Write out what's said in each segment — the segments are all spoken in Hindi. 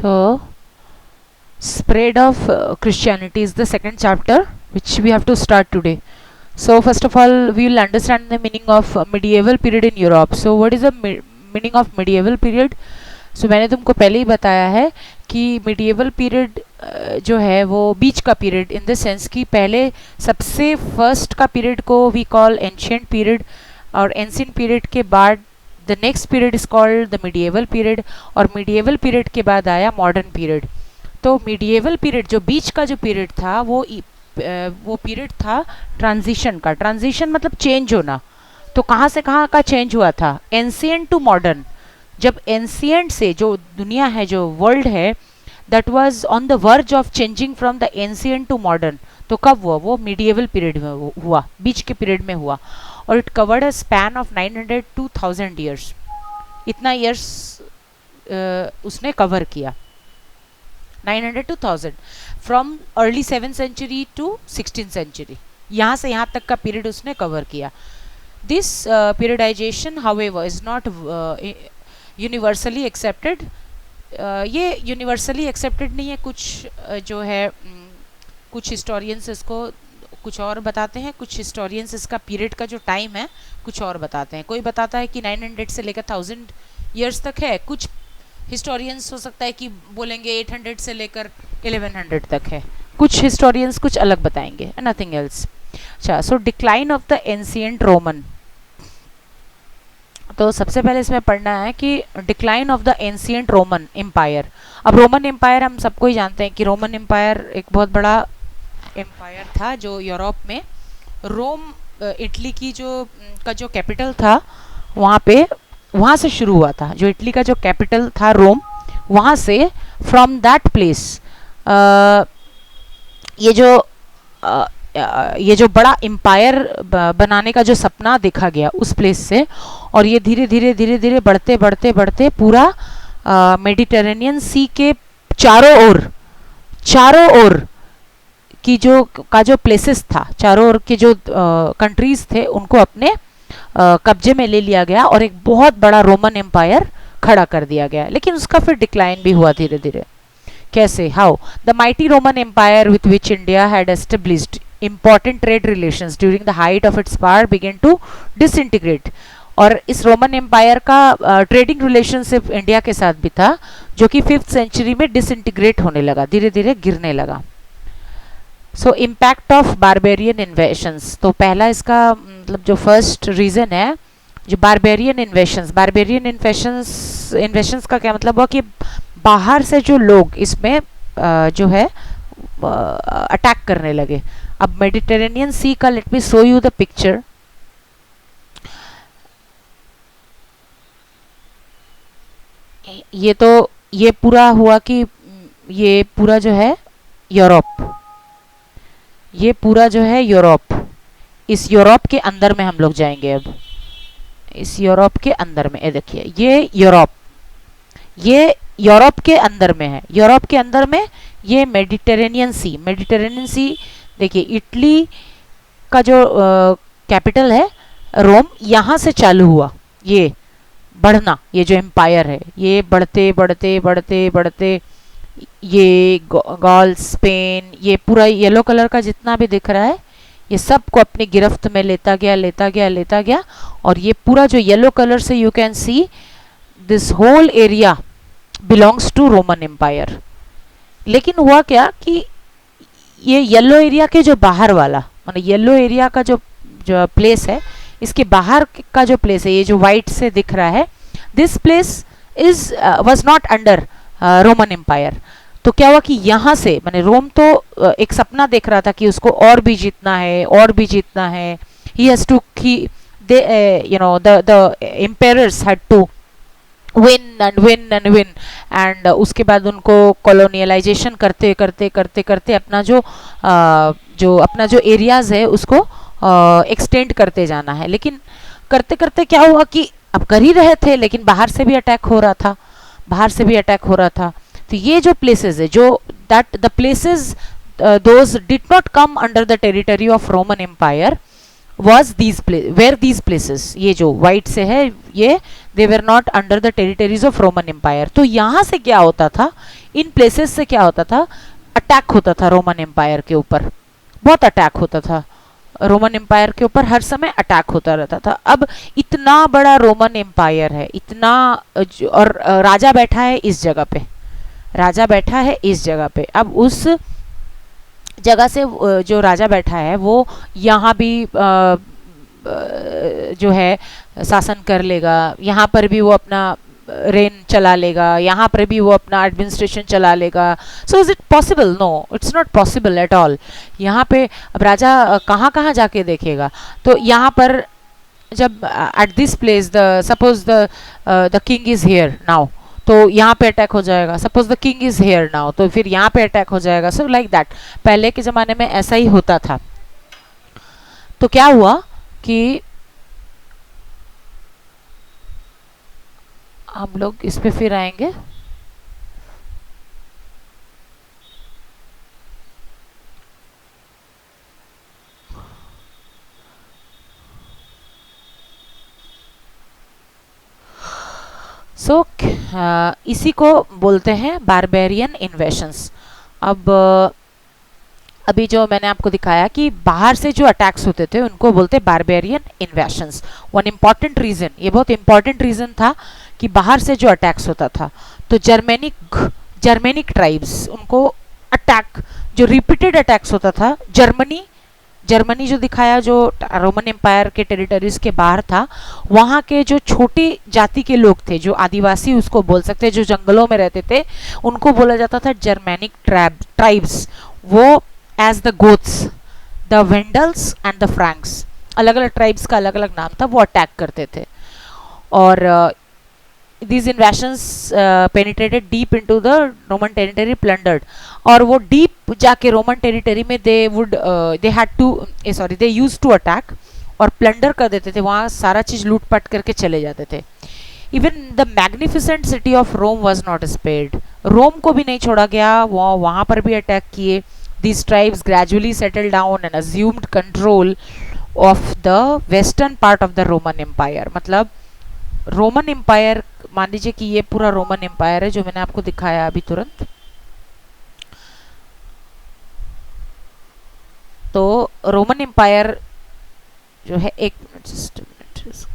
So, spread of Christianity is the second chapter which we have to start today. So, first of all, we will understand the meaning of medieval period in Europe. So, what is the meaning of medieval period? So, मैंने तुमको पहले ही बताया है कि medieval period जो है वो बीच का पीरियड इन द सेंस कि पहले सबसे फर्स्ट का पीरियड को वी कॉल एंशियंट पीरियड, और एंशियंट पीरियड के बाद the next period is called the medieval period, और मिडिएवल पीरियड के बाद आया मॉडर्न पीरियड. तो मिडिएवल पीरियड जो बीच का जो पीरियड था वो पीरियड था ट्रांजिशन का. ट्रांजिशन मतलब चेंज होना. तो कहाँ से कहाँ का चेंज हुआ था? Ancient to modern. जब एंशियंट से जो दुनिया है, जो वर्ल्ड है, that was on the verge of changing from the ancient to modern. तो कब हुआ? वो मिडिएवल पीरियड में हुआ, बीच के पीरियड में हुआ. और it covered a span of 900 to 1000 years. इतना ईयर्स उसने कवर किया, 900 to 1000, from early 7th century to 16th century. यहाँ से यहाँ तक का पीरियड उसने कवर किया. This periodisation however is not universally accepted. ये यूनिवर्सली एक्सेप्टेड नहीं है. कुछ जो है कुछ हिस्टोरियंस इसको कुछ और बताते हैं, कुछ हिस्टोरियंस इसका पीरियड का जो टाइम है कुछ और बताते हैं. कोई बताता है कि 900 से लेकर 1000 ईयर्स तक है. कुछ हिस्टोरियंस हो सकता है कि बोलेंगे 800 से लेकर 1100 तक है. कुछ हिस्टोरियंस कुछ अलग बताएंगे, नथिंग एल्स. अच्छा, so decline of the ancient Roman. तो सबसे पहले इसमें पढ़ना है कि decline of the ancient Roman empire. अब रोमन एम्पायर हम सबको ही जानते हैं कि रोमन एम्पायर एक बहुत बड़ा एम्पायर था जो यूरोप में, रोम इटली की जो कैपिटल था वहाँ से शुरू हुआ था. जो इटली का जो कैपिटल था रोम, वहाँ से फ्रॉम दैट प्लेस ये जो बड़ा एम्पायर बनाने का जो सपना देखा गया उस प्लेस से, और ये धीरे धीरे बढ़ते पूरा मेडिटेरेनियन सी के चारों ओर की जो प्लेसेस था, चारों ओर के जो कंट्रीज थे उनको अपने कब्जे में ले लिया गया और एक बहुत बड़ा रोमन एम्पायर खड़ा कर दिया गया. लेकिन उसका फिर डिक्लाइन भी हुआ धीरे धीरे. कैसे? How? The mighty Roman empire with which India had established important trade relations during the height of its power began to disintegrate. और इस रोमन एम्पायर का ट्रेडिंग रिलेशनशिप इंडिया के साथ भी था जो कि 5th सेंचुरी में डिसइंटीग्रेट होने लगा, धीरे धीरे गिरने लगा. So impact of barbarian invasions. तो पहला इसका मतलब जो फर्स्ट रीजन है जो बारबेरियन इन्वेशंस का क्या मतलब हुआ कि बाहर से जो लोग इसमें जो है अटैक करने लगे. अब मेडिटेरेनियन सी का let me show you the picture. ये पूरा हुआ कि ये पूरा जो है यूरोप, ये पूरा जो है यूरोप, इस यूरोप के अंदर में हम लोग जाएंगे. अब इस यूरोप के अंदर में देखिए ये यूरोप के अंदर में है. यूरोप के अंदर में ये मेडिटेरेनियन सी देखिए, इटली का जो कैपिटल है रोम, यहाँ से चालू हुआ ये बढ़ना. ये जो एम्पायर है ये बढ़ते ये गॉल, स्पेन, ये पूरा येलो कलर का जितना भी दिख रहा है ये सब को अपनी गिरफ्त में लेता गया. और ये पूरा जो येलो कलर से you can see this whole area belongs to Roman empire. लेकिन हुआ क्या कि ये येलो एरिया के जो बाहर वाला, मतलब येलो एरिया का जो प्लेस है, इसके बाहर का जो प्लेस है, ये जो वाइट से दिख रहा है, this place was not under Roman empire. तो क्या हुआ कि यहाँ से माने रोम तो एक सपना देख रहा था कि उसको और भी जीतना है. He has to the empires had to win and उसके बाद उनको कॉलोनियलाइजेशन करते अपना जो एरियाज है उसको एक्सटेंड करते जाना है. लेकिन करते क्या हुआ कि अब कर ही रहे थे, लेकिन बाहर से भी अटैक हो रहा था. तो ये जो प्लेसेस है, जो that the places those did not come under the territory of Roman empire was these places. ये जो white से है ये they were not under the territories of Roman empire. तो यहाँ से क्या होता था, इन प्लेसेस से क्या होता था, अटैक होता था रोमन एम्पायर के ऊपर, बहुत अटैक होता था रोमन एम्पायर के ऊपर, हर समय अटैक होता रहता था। अब इतना बड़ा रोमन एम्पायर है, इतना और राजा बैठा है इस जगह पे, राजा बैठा है इस जगह पे। अब उस जगह से जो राजा बैठा है वो यहाँ भी जो है शासन कर लेगा, यहाँ पर भी वो अपना रेन चला लेगा, यहाँ पर भी वो अपना एडमिनिस्ट्रेशन चला लेगा। So is it possible? No, it's not possible at all. यहाँ पे अब राजा कहाँ कहाँ जाके देखेगा? तो यहाँ पर जब at this place the suppose the king is here now, तो यहाँ पे अटैक हो जाएगा। Suppose the king is here now, तो फिर यहाँ पे अटैक हो जाएगा। सो लाइक दैट, पहले के ज़माने में ऐसा ही होता था। तो क्या हुआ कि हम लोग इस पे फिर आएंगे। सो इसी को बोलते हैं बारबेरियन इन्वेशंस। अब अभी जो मैंने आपको दिखाया कि बाहर से जो अटैक्स होते थे उनको बोलते बारबेरियन इन्वेशंस। वन इम्पॉर्टेंट रीजन, ये बहुत इंपॉर्टेंट रीजन था कि बाहर से जो अटैक्स होता था, तो जर्मेनिक ट्राइब्स उनको अटैक, जो रिपीटेड अटैक्स होता था, जर्मनी जो दिखाया जो रोमन एम्पायर के टेरिटरीज के बाहर था, वहाँ के जो छोटी जाति के लोग थे, जो आदिवासी उसको बोल सकते हैं, जो जंगलों में रहते थे, उनको बोला जाता था जर्मेनिक ट्राइब्स। वो as the Goths, the Vandals and the Franks, अलग अलग ट्राइब्स का अलग अलग नाम था, वो अटैक करते थे। और these invasions penetrated deep into the Roman territory, plundered, और वो डीप जाके रोमन टेरिटरी में they used to attack और प्लंडर कर देते थे, वहाँ सारा चीज लूटपाट करके चले जाते थे। Even the magnificent city of Rome was not spared, Rome को भी नहीं छोड़ा गया, वो वहाँ पर भी अटैक किए। These tribes gradually settled down and assumed control of the western part of the Roman Empire। मतलब रोमन एम्पायर, मान लीजिए कि ये पूरा रोमन एम्पायर है जो मैंने आपको दिखाया अभी तुरंत। तो रोमन एम्पायर जो है, एक मिनट, जस्ट मिनट इसको,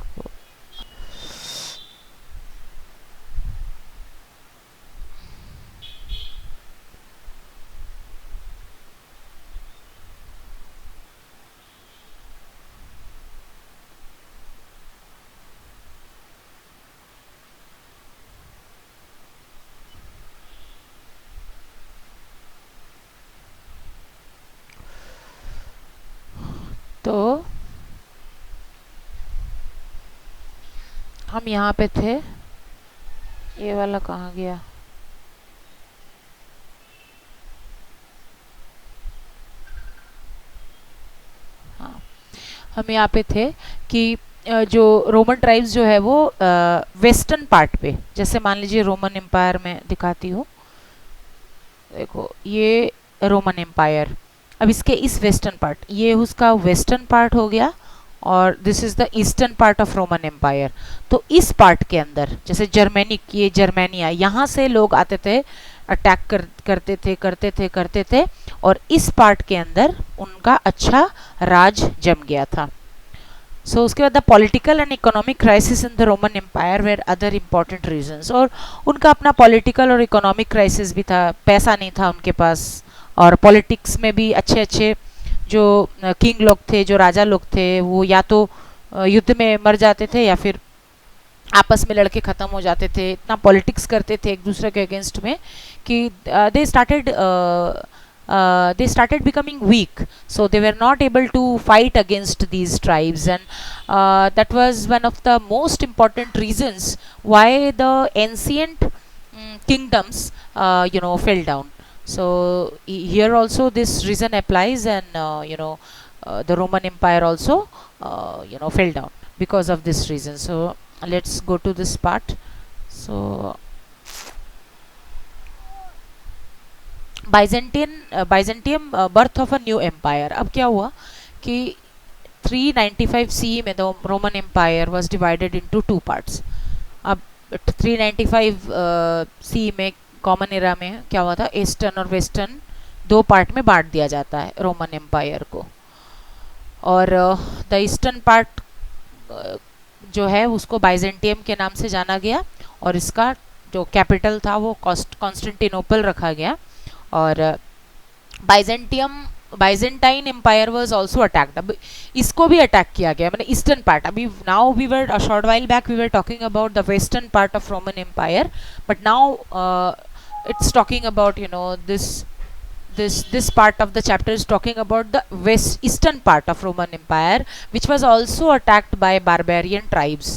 तो हम यहाँ पे थे, ये वाला कहाँ गया? हाँ, हम यहाँ पे थे कि जो रोमन ट्राइब्स जो है वो वेस्टर्न पार्ट पे, जैसे मान लीजिए रोमन एम्पायर में दिखाती हूँ, देखो ये रोमन एम्पायर, अब इसके इस वेस्टर्न पार्ट, ये उसका वेस्टर्न पार्ट हो गया, और this is the eastern part of Roman empire. तो इस पार्ट के अंदर जैसे जर्मेनिक, ये जर्मेनिया, यहाँ से लोग आते थे, अटैक करते थे, और इस पार्ट के अंदर उनका अच्छा राज जम गया था। सो उसके बाद the political and economic crisis in the Roman empire were other important reasons. और उनका अपना पॉलिटिकल और इकोनॉमिक क्राइसिस भी था, पैसा नहीं था उनके पास, और पॉलिटिक्स में भी अच्छे अच्छे जो किंग लोग थे, जो राजा लोग थे, वो या तो युद्ध में मर जाते थे या फिर आपस में लड़के ख़त्म हो जाते थे। इतना पॉलिटिक्स करते थे एक दूसरे के अगेंस्ट में कि they started becoming weak, so they were not able to fight against these tribes, and that was one of the most important reasons why the ancient kingdoms fell down. So here also this reason applies, and the Roman Empire also fell down because of this reason. So let's go to this part. So Byzantium birth of a new empire। अब क्या हुआ कि 395 CE में the Roman Empire was divided into two parts। 395 सी में कॉमन एरा में क्या हुआ था, ईस्टर्न और वेस्टर्न दो पार्ट में बांट दिया जाता है रोमन एम्पायर को। और द ईस्टर्न पार्ट जो है उसको बाइजेंटियम के नाम से जाना गया, और इसका जो कैपिटल था वो कॉन्स्टेंटिनोपल रखा गया। और Byzantium Byzantine empire was also attacked. अब इसको भी अटैक किया गया, मतलब ईस्टर्न पार्ट। अभी now we were a short while back we were talking about the western part of Roman empire, but now it's talking about, you know, this part of the chapter is talking about the west eastern part of Roman Empire, which was also attacked by barbarian tribes,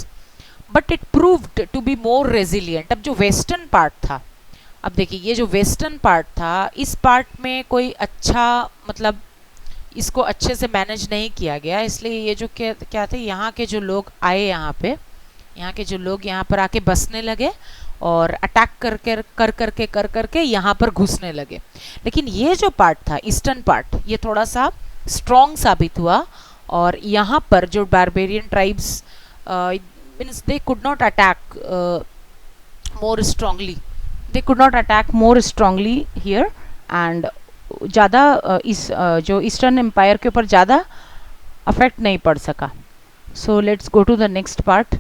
but it proved to be more resilient। अब जो वेस्टर्न पार्ट था, अब देखिए ये जो वेस्टर्न पार्ट था, इस पार्ट में कोई अच्छा मतलब इसको अच्छे से मैनेज नहीं किया गया, इसलिए ये जो क्या थे, यहाँ के जो लोग आए यहाँ पे, यहाँ के जो लोग यहाँ पर आके बसने लगे और अटैक कर करके यहाँ पर घुसने लगे। लेकिन ये जो पार्ट था ईस्टर्न पार्ट, ये थोड़ा सा स्ट्रॉन्ग साबित हुआ, और यहाँ पर जो barbarian tribes means they could not attack more strongly, they could not attack more strongly here, and ज़्यादा इस जो ईस्टर्न एम्पायर के ऊपर ज़्यादा अफेक्ट नहीं पड़ सका। So let's go to the next part.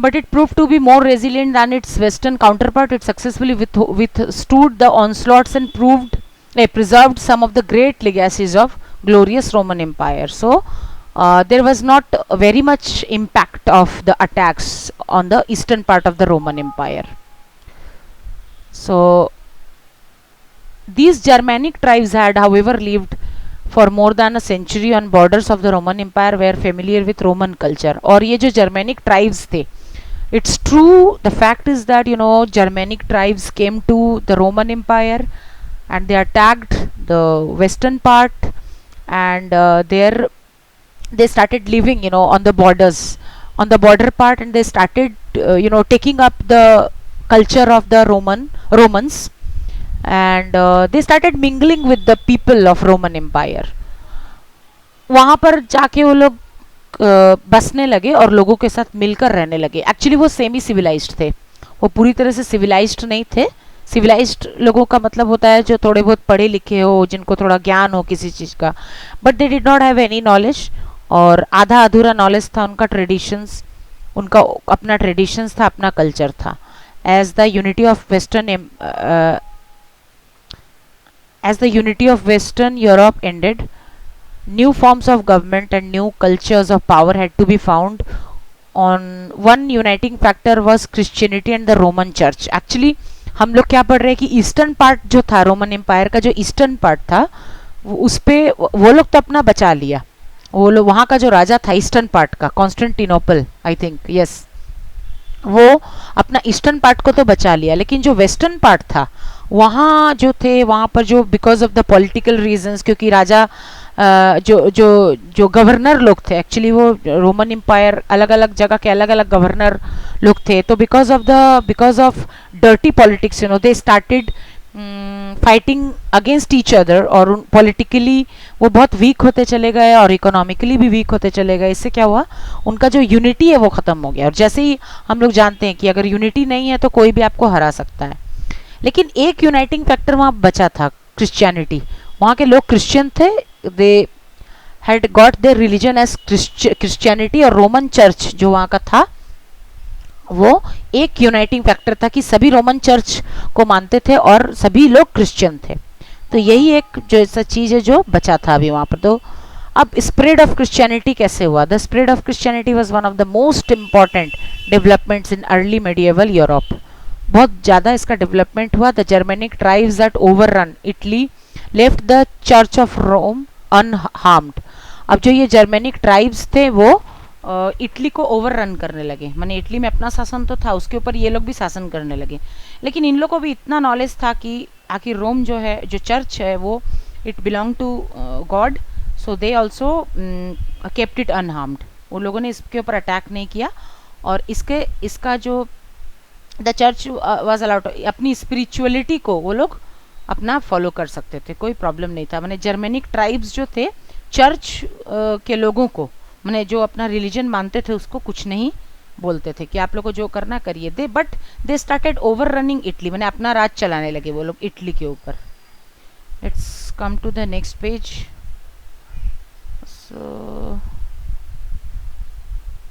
But it proved to be more resilient than its western counterpart. It successfully withstood the onslaughts and preserved some of the great legacies of glorious Roman Empire. So there was not very much impact of the attacks on the eastern part of the Roman Empire. So these Germanic tribes had, however, lived for more than a century on borders of the Roman Empire, were familiar with Roman culture। और ये जो Germanic tribes थे, it's true, the fact is that, you know, Germanic tribes came to the Roman Empire and they attacked the western part, and there they started living, you know, on the borders, on the border part, and they started you know, taking up the culture of the Romans, and they started mingling with the people of Roman Empire। वहाँ पर जाके वो लोग बसने लगे और लोगों के साथ मिलकर रहने लगे। एक्चुअली वो सेमी सिविलाइज्ड थे, वो पूरी तरह से सिविलाइज्ड नहीं थे। सिविलाइज्ड लोगों का मतलब होता है जो थोड़े बहुत पढ़े लिखे हो, जिनको थोड़ा ज्ञान हो किसी चीज़ का, but they did not have any knowledge, और आधा अधूरा नॉलेज था उनका। ट्रेडिशंस, उनका अपना ट्रेडिशंस था, अपना कल्चर था। As the unity of western as the unity of Western Europe ended, new forms of government and new cultures of power had to be found। On one uniting factor was Christianity and the Roman Church। Actually हम लोग क्या पढ़ रहे हैं कि ईस्टर्न पार्ट जो था रोमन एम्पायर का, जो ईस्टर्न पार्ट था, उस पे वो लोग तो अपना बचा लिया। वो लोग, वहाँ का जो राजा था ईस्टर्न पार्ट का, कॉन्स्टेंटिनोपल आई थिंक, यस, वो अपना ईस्टर्न पार्ट को तो बचा लिया, लेकिन जो वेस्टर्न पार्ट था वहाँ जो थे, वहाँ पर जो because of the political reasons, क्योंकि राजा जो गवर्नर लोग थे, एक्चुअली वो रोमन एम्पायर अलग अलग जगह के अलग अलग गवर्नर लोग थे, तो because of dirty politics, you know, they started fighting against each other, और पॉलिटिकली वो बहुत वीक होते चले गए और इकोनॉमिकली भी वीक होते चले गए। इससे क्या हुआ, उनका जो यूनिटी है वो ख़त्म हो गया। और जैसे ही हम लोग जानते हैं कि अगर यूनिटी नहीं है तो कोई भी आपको हरा सकता है, लेकिन एक यूनाइटिंग फैक्टर वहाँ बचा था, क्रिश्चियनिटी। वहाँ के लोग क्रिश्चियन थे, they had got their religion as Christianity, और रोमन चर्च जो वहाँ का था वो एक यूनाइटिंग फैक्टर था कि सभी रोमन चर्च को मानते थे और सभी लोग क्रिश्चियन थे। तो यही एक जो ऐसा चीज़ है जो बचा था अभी वहाँ पर। तो अब स्प्रेड ऑफ क्रिश्चियनिटी कैसे हुआ? The spread of Christianity was one of the most important developments in early medieval Europe. बहुत ज़्यादा इसका डेवलपमेंट हुआ। The Germanic tribes that overran Italy left the church of Rome unharmed. अब जो ये जर्मेनिक ट्राइब्स थे वो इटली को ओवररन करने लगे, माने इटली में अपना शासन तो था, उसके ऊपर ये लोग भी शासन करने लगे। लेकिन इन लोगों को भी इतना नॉलेज था कि आखिर रोम जो है, जो चर्च है, वो it belong to God, so they also kept it unharmed. उन लोगों ने इसके ऊपर अटैक नहीं किया, और इसका जो द चर्च वाज अलाउड, अपनी स्पिरिचुअलिटी को वो लोग अपना फॉलो कर सकते थे, कोई प्रॉब्लम नहीं था। माने जर्मेनिक ट्राइब्स जो थे चर्च के लोगों को, मैंने जो अपना रिलीजन मानते थे उसको कुछ नहीं बोलते थे कि आप लोग को जो करना करिए। They started over running Italy, मैंने अपना राज चलाने लगे वो लोग इटली के ऊपर। Let's come to the next page. So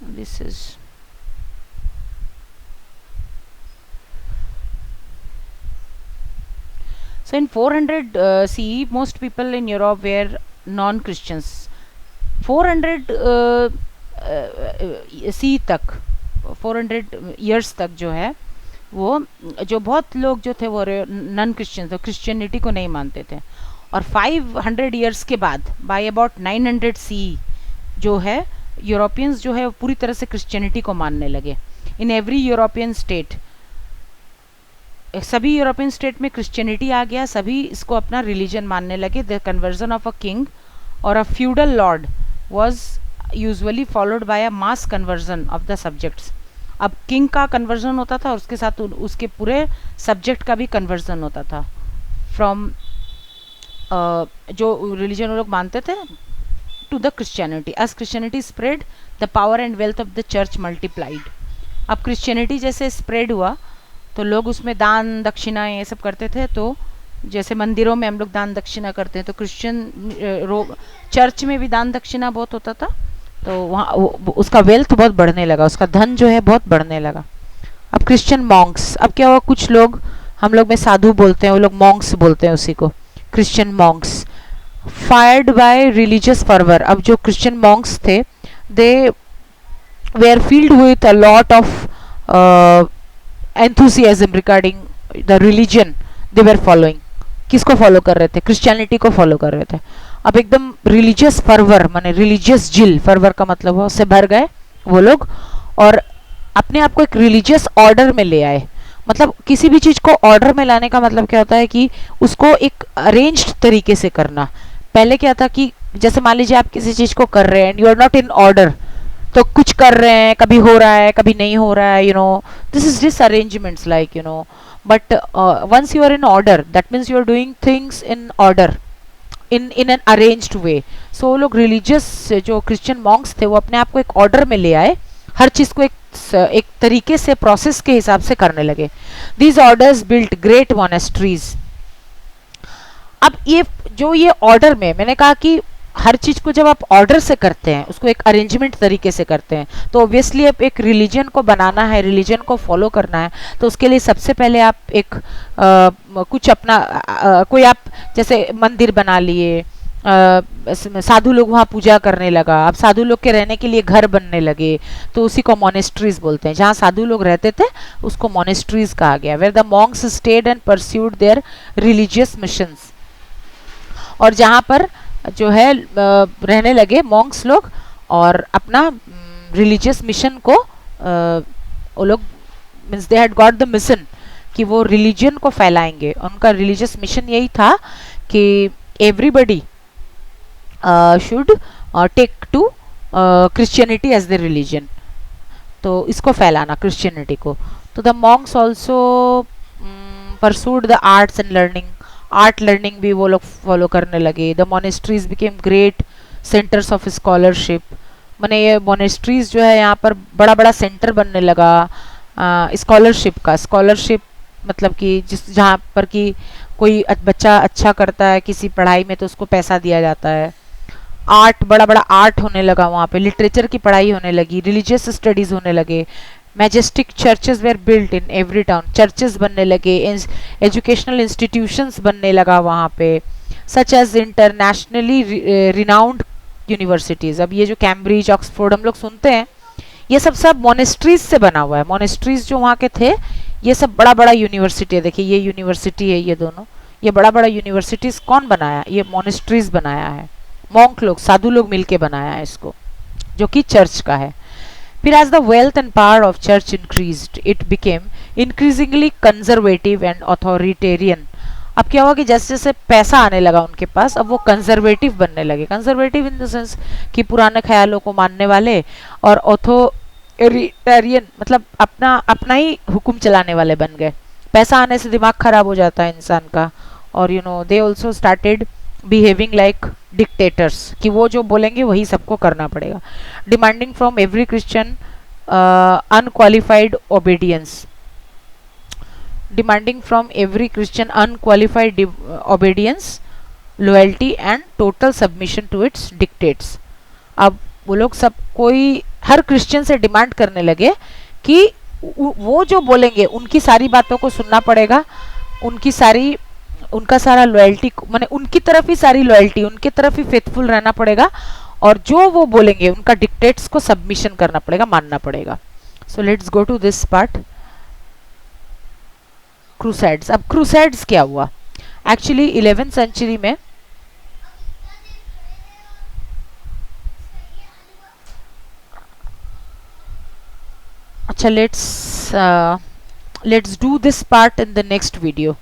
this is so in 400 CE most people in Europe were non-Christians। 400 सी तक, 400 ईयर्स तक जो है वो जो बहुत लोग जो थे वो नॉन क्रिश्चियन थे, क्रिश्चियनिटी को नहीं मानते थे। और 500 ईयर्स के बाद बाय अबाउट 900 सी जो है यूरोपियंस जो है वो पूरी तरह से क्रिश्चियनिटी को मानने लगे। इन एवरी यूरोपियन स्टेट, सभी यूरोपियन स्टेट में क्रिश्चियनिटी आ गया, सभी इसको अपना रिलीजन मानने लगे। The conversion of a king और a feudal lord was usually followed by a mass conversion of the subjects. अब किंग का कन्वर्जन होता था और उसके साथ उसके पूरे सब्जेक्ट का भी कन्वर्जन होता था फ्रॉम जो रिलीजन वो लोग मानते थे to the Christianity. As Christianity spread the power and wealth of the church multiplied. अब क्रिश्चियनिटी जैसे स्प्रेड हुआ तो लोग उसमें दान दक्षिणा ये सब करते थे। तो जैसे मंदिरों में हम लोग दान दक्षिणा करते हैं तो क्रिश्चियन चर्च में भी दान दक्षिणा बहुत होता था। तो वहाँ उसका वेल्थ बहुत बढ़ने लगा, उसका धन जो है बहुत बढ़ने लगा। अब क्रिश्चियन मॉन्क्स, अब क्या हुआ, कुछ लोग हम लोग में साधु बोलते हैं, वो लोग मॉन्क्स बोलते हैं उसी को, Christian monks fired by religious fervour. अब जो क्रिश्चियन मॉन्क्स थे they were filled with a lot of enthusiasm regarding the religion they were following। किसको फॉलो कर रहे थे, क्रिश्चियनिटी को फॉलो कर रहे थे। अब एकदम रिलीजियस फर्वर माने रिलीजियस जिल, फर्वर का मतलब हो से भर गए वो लोग और अपने आप को एक रिलीजियस ऑर्डर में ले आए। मतलब किसी भी चीज को ऑर्डर में लाने का मतलब क्या होता है कि उसको एक अरेंज्ड तरीके से करना। पहले क्या था कि जैसे मान लीजिए आप किसी चीज को कर रहे हैं and you are not in order, तो कुछ कर रहे हैं, कभी हो रहा है कभी नहीं हो रहा है, this is disarrangements like but once you are in order that means you are doing things in order in an arranged way. So वो लोग रिलीजियस जो क्रिश्चियन मॉन्क्स थे वो अपने आप को एक ऑर्डर में ले आए, हर चीज को एक तरीके से प्रोसेस के हिसाब से करने लगे। These orders built great monasteries. अब ये ऑर्डर में मैंने कहा कि हर चीज को जब आप ऑर्डर से करते हैं, उसको एक अरेंजमेंट तरीके से करते हैं, तो ऑब्वियसली आप एक रिलीजन को बनाना है, रिलीजन को फॉलो करना है, तो उसके लिए सबसे पहले आप एक कुछ अपना कोई आप जैसे मंदिर बना लिए, साधु लोग वहाँ पूजा करने लगा, अब साधु लोग के रहने के लिए घर बनने लगे, तो उसी को मोनेस्ट्रीज बोलते हैं। जहाँ साधु लोग रहते थे उसको मोनेस्ट्रीज कहा गया। Where the monks stayed and pursued their religious missions. और जहाँ पर जो है रहने लगे मॉन्क्स लोग और अपना रिलीजियस मिशन को वो लोग means they had got the mission कि वो रिलीजन को फैलाएंगे। उनका रिलीजियस मिशन यही था कि everybody should take to Christianity as the religion, तो इसको फैलाना क्रिश्चियनिटी को। तो the monks also pursued the arts and learning, art learning भी वो लोग फॉलो करने लगे। The monasteries became great centres of scholarship, मैंने ये मोनेस्ट्रीज जो है यहाँ पर बड़ा बड़ा सेंटर बनने लगा स्कॉलरशिप का। स्कॉलरशिप मतलब कि जहाँ पर कि कोई बच्चा अच्छा करता है किसी पढ़ाई में तो उसको पैसा दिया जाता है। आर्ट, बड़ा बड़ा आर्ट होने लगा वहाँ पे, लिटरेचर की पढ़ाई होने लगी, रिलीजियस स्टडीज होने लगे। Majestic churches were built in every town, churches बनने लगे, एजुकेशनल इंस्टीट्यूशंस बनने लगा वहाँ पे, such as internationally renowned universities. अब ये जो कैम्ब्रिज ऑक्सफोर्ड हम लोग सुनते हैं ये सब मोनेस्ट्रीज से बना हुआ है। मोनेस्ट्रीज जो वहाँ के थे ये सब बड़ा बड़ा यूनिवर्सिटी है। देखिए ये यूनिवर्सिटी है, ये दोनों, ये बड़ा बड़ा यूनिवर्सिटीज कौन बनाया, ये मोनेस्ट्रीज बनाया है, मॉन्क लोग, साधु लोग मिलके बनाया है इसको, जो कि चर्च का है। फिर as the wealth and power of church increased, it became increasingly conservative and authoritarian। अब क्या हुआ कि जैसे जैसे पैसा आने लगा उनके पास, अब वो कंजर्वेटिव बनने लगे। कंजर्वेटिव इन द सेंस कि पुराने ख्यालों को मानने वाले, और ऑथोरिटेरियन मतलब अपना ही हुक्म चलाने वाले बन गए। पैसा आने से दिमाग खराब हो जाता है इंसान का। और they also started behaving like dictators, कि वो जो बोलेंगे वही सबको करना पड़ेगा. Demanding from every Christian unqualified obedience, demanding from every Christian unqualified obedience, loyalty and total submission to its dictates. अब वो लोग सब, कोई हर क्रिश्चियन से डिमांड करने लगे कि वो जो बोलेंगे उनकी सारी बातों को सुनना पड़ेगा, उनकी सारी, उनका सारा लॉयल्टी, माने उनकी तरफ ही सारी लॉयल्टी, उनके तरफ ही फेथफुल रहना पड़ेगा, और जो वो बोलेंगे उनका डिक्टेट्स को सबमिशन करना पड़ेगा, मानना पड़ेगा. So let's go to this part, crusades. अब क्रूसैड्स क्या हुआ? एक्चुअली 11th सेंचुरी में अच्छा, let's do this part in the next video.